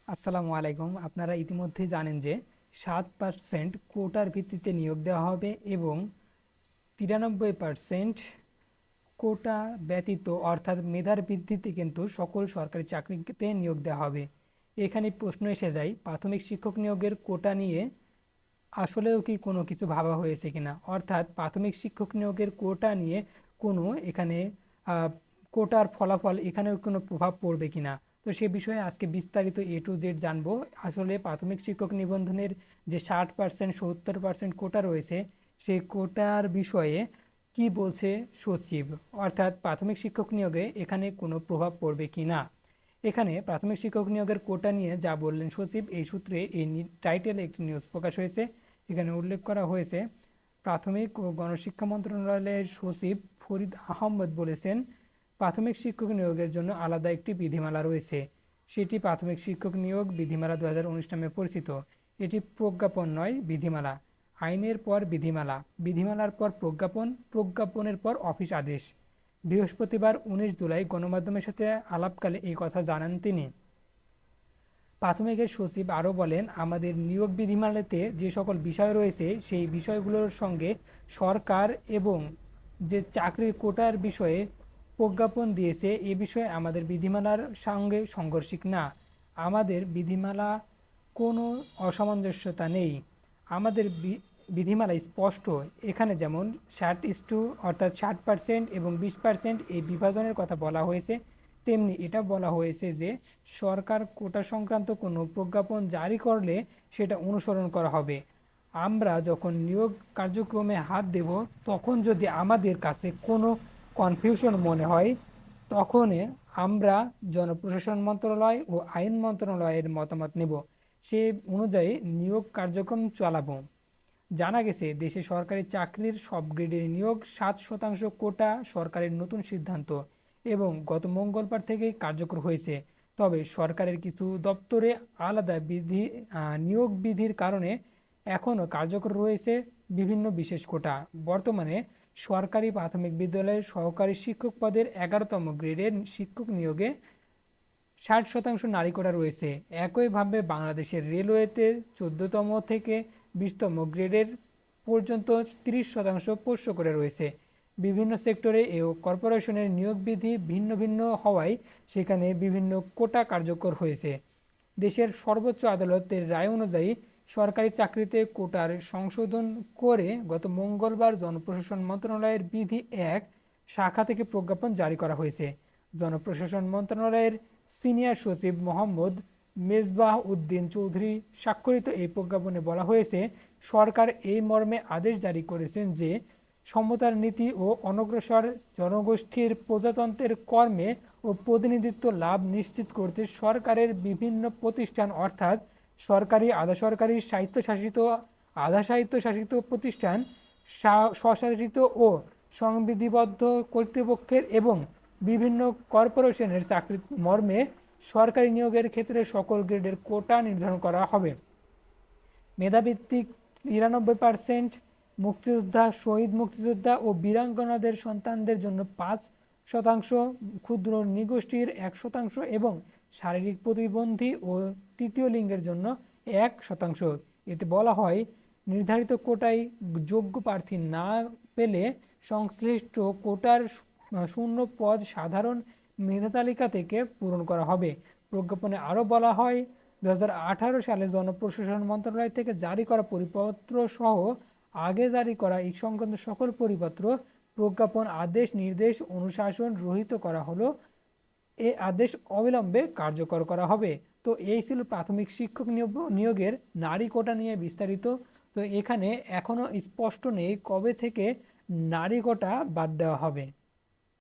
আসসালামু আলাইকুম। আপনারা ইতিমধ্যেই জানেন যে 7% কোটার ভিত্তিতে নিয়োগ দেওয়া হবে এবং 93% কোটা ব্যতীত অর্থাৎ মেধার ভিত্তিতে কিন্তু সকল সরকারি চাকরিতে নিয়োগ দেওয়া হবে। এখানে প্রশ্ন এসে যায়, প্রাথমিক শিক্ষক নিয়োগের কোটা নিয়ে আসলেও কি কোনো কিছু ভাবা হয়েছে কিনা, অর্থাৎ প্রাথমিক শিক্ষক নিয়োগের কোটা নিয়ে কোনো এখানে কোটার ফলাফল এখানেও কোনো প্রভাব পড়বে কিনা। তো সে বিষয়ে আজকে বিস্তারিত A to Z জানবো। আসলে প্রাথমিক শিক্ষক নিবন্ধনের যে 60%, 70% কোটা রয়েছে, সেই কোটার বিষয়ে কি বলছে সচিব, অর্থাৎ প্রাথমিক শিক্ষক নিয়োগে এখানে কোনো প্রভাব পড়বে কি না। এখানে প্রাথমিক শিক্ষক নিয়োগের কোটা নিয়ে যা বললেন সচিব, এই সূত্রে এই টাইটেলে একটি নিউজ প্রকাশ হয়েছে। এখানে উল্লেখ করা হয়েছে, প্রাথমিক ও গণশিক্ষা মন্ত্রণালয়ের সচিব ফরিদ আহমদ বলেছেন, প্রাথমিক শিক্ষক নিয়োগের জন্য আলাদা একটি বিধিমালা রয়েছে। সেটি প্রাথমিক শিক্ষক নিয়োগ বিধিমালা 2019 নামে পরিচিত। এটি প্রজ্ঞাপন নয়, বিধিমালা। আইনের পর বিধিমালা, বিধিমালার পর প্রজ্ঞাপন, প্রজ্ঞাপনের পর অফিস আদেশ। বৃহস্পতিবার 19 জুলাই গণমাধ্যমের সাথে আলাপকালে এই কথা জানান তিনি। প্রাথমিকের সচিব আরও বলেন, আমাদের নিয়োগ বিধিমালাতে যে সকল বিষয় রয়েছে সেই বিষয়গুলোর সঙ্গে সরকার এবং যে চাকরির কোটার বিষয়ে প্রজ্ঞাপন দিয়েছে এ বিষয়ে আমাদের বিধিমালার সঙ্গে সাংঘর্ষিক না। আমাদের বিধিমালা কোনো অসামঞ্জস্যতা নেই। আমাদের বিধিমালা স্পষ্ট। এখানে যেমন 60 অর্থাৎ 60% এবং 20% এই বিভাজনের কথা বলা হয়েছে, তেমনি এটা বলা হয়েছে যে সরকার কোটা সংক্রান্ত কোনো প্রজ্ঞাপন জারি করলে সেটা অনুসরণ করা হবে। আমরা যখন নিয়োগ কার্যক্রমে হাত দেব, তখন যদি আমাদের কাছে কোনো কনফিউশন মনে হয়, তখন আমরা জনপ্রশাসন মন্ত্রণালয় ও আইন মন্ত্রণালয়ের মতামত নেব, সে অনুযায়ী নিয়োগ কার্যক্রম চালাবো। জানা গেছে, দেশে সরকারি চাকরির সব গ্রেডের নিয়োগ 7% কোটা সরকারের নতুন সিদ্ধান্ত এবং গত মঙ্গলবার থেকেই কার্যকর হয়েছে। তবে সরকারের কিছু দপ্তরে আলাদা নিয়োগ বিধির কারণে এখনও কার্যকর রয়েছে বিভিন্ন বিশেষ কোটা। বর্তমানে সরকারি প্রাথমিক বিদ্যালয়ের সহকারী শিক্ষক পদের 11তম গ্রেডের শিক্ষক নিয়োগে 60% নারী কোটা রয়েছে। একইভাবে বাংলাদেশের রেলওয়েতে 14তম থেকে 20তম গ্রেডের পর্যন্ত 30% পোষ্য কোটা রয়েছে। বিভিন্ন সেক্টরে ও কর্পোরেশনের নিয়োগ বিধি ভিন্ন ভিন্ন হওয়ায় সেখানে বিভিন্ন কোটা কার্যকর হয়েছে। দেশের সর্বোচ্চ আদালতের রায় অনুযায়ী সরকারি চাকরিতে কোটার সংশোধন করে গত মঙ্গলবার জনপ্রশাসন মন্ত্রণালয়ের বিধি 1 শাখা থেকে প্রজ্ঞাপন জারি করা হয়েছে। জনপ্রশাসন মন্ত্রণালয়ের সিনিয়র সচিব মোহাম্মদ মেজবাহ উদ্দিন চৌধুরী স্বাক্ষরিত এই প্রজ্ঞাপনে বলা হয়েছে, সরকার এই মর্মে আদেশ জারি করেছেন যে সমতার নীতি ও অনগ্রসর জনগোষ্ঠীর প্রজাতন্ত্রের কর্মে ও প্রতিনিধিত্ব লাভ নিশ্চিত করতে সরকারের বিভিন্ন প্রতিষ্ঠান অর্থাৎ সরকারি, আধা সরকারি, স্বায়ত্তশাসিত, আধা স্বায়ত্তশাসিত প্রতিষ্ঠান, স্বশাসিত ও সংবিধিবদ্ধ কর্তৃপক্ষের এবং বিভিন্ন কর্পোরেশনের চাকরি মর্মে সরকারি নিয়োগের ক্ষেত্রে সকল গ্রেডের কোটা নির্ধারণ করা হবে। মেধাভিত্তিক 93%, মুক্তিযোদ্ধা, শহীদ মুক্তিযোদ্ধা ও বীরাঙ্গনাদের সন্তানদের জন্য 5%, ক্ষুদ্র নৃগোষ্ঠীর 1% এবং শারীরিক প্রতিবন্ধী ও তৃতীয় লিঙ্গের জন্য 1%। এতে বলা হয়, নির্ধারিত কোটায় যোগ্য প্রার্থী না পেলে সংশ্লিষ্ট কোটার শূন্য পদ সাধারণ মেধা তালিকা থেকে পূরণ করা হবে। প্রজ্ঞাপনে আরও বলা হয়, 2018 সালে জনপ্রশাসন মন্ত্রণালয় থেকে জারি করা পরিপত্র সহ আগে জারি করা এই সংক্রান্ত সকল পরিপত্র, প্রজ্ঞাপন, আদেশ, নির্দেশ, অনুশাসন রহিত করা হলো। এই আদেশ অবিলম্বে কার্যকর করা হবে। তো এই ছিল প্রাথমিক শিক্ষক নিয়োগের নারী কোটা নিয়ে বিস্তারিত। তো এখানে এখনও স্পষ্ট নেই কবে থেকে নারী কোটা বাদ দেওয়া হবে।